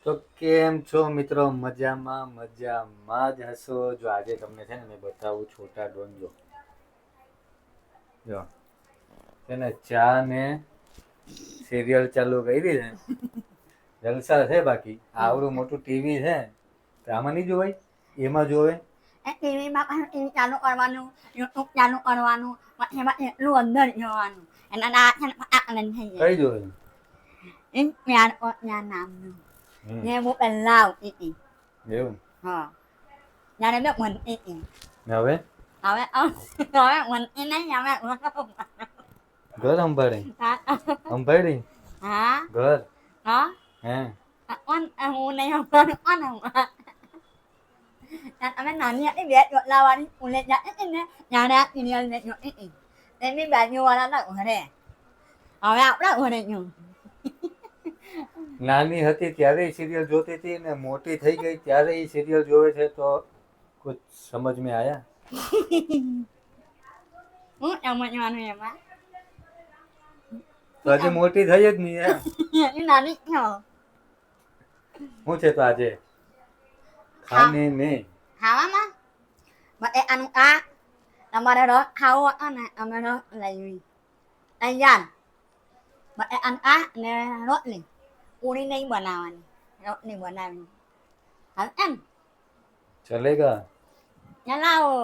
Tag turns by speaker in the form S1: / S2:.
S1: તો કેમ છો મિત્રો? મજામાં જ હશો. જો આજે તમને છે ને મેં બતાવું છોટા ડોન. જો છે ને ચા ને સિરિયલ ચાલુ કરી છે. જલસા છે. બાકી આવડું મોટું ટીવી છે તો આમાં નહીં જોવાય, એમાં જોવે.
S2: ટીવીમાં પણ ટીવી ચાલુ કરવાનું, યુટ્યુબ ચાલુ કરવાનું, પછી એમાં એટલું અંદર જોવાનું. એના ના છે ને ફટાક લઈને થઈ જાય.
S1: કઈ જોવે?
S2: એક પ્યાર કો પ્યાર નામનું.
S1: હમ.
S2: જે બહુ પહેલા આવતી હતી.
S1: એવું
S2: હા. જ્યારે મેં બનતી હતી.
S1: ને હવે
S2: હવે બનતી નહીં, હવે
S1: ઘર સંભાળે સંભાળી
S2: હા
S1: ઘર
S2: હા
S1: હે
S2: કોણ હું નહીં સંભાળું કોણ સંભાળે? તમે નાની હતી બે ચોટલાવાળી સ્કૂલે જતી હતી ને ત્યારે આ સિરિયલ મેં જોતી હતી. એની બાજુવાળાના ઘરે. હવે આપણા ઘરે ગયું.
S1: નાની હતી ત્યારે સિરિયલ જોતી હતી ને મોટી થઈ ગઈ ત્યારે એ સિરિયલ જોવે છે. તો કુછ સમજ में આયા?
S2: હું સમજવાનું એમાં?
S1: તો હજી મોટી થઈ જ નહીં યાર.
S2: એની નાની થયો.
S1: શું છે તો આજે ખાને में
S2: ખાવામાં બટેકાનું શાક. તમારે રસ ખાવો હતો ને અમે રસ લઈ તૈયાર. બટેકાનું શાક ને રોટલી. પૂરી નહીં બનાવવાની, રોટલી બનાવવાની. હવે એમ
S1: ચલેગા.
S2: ચલાવો.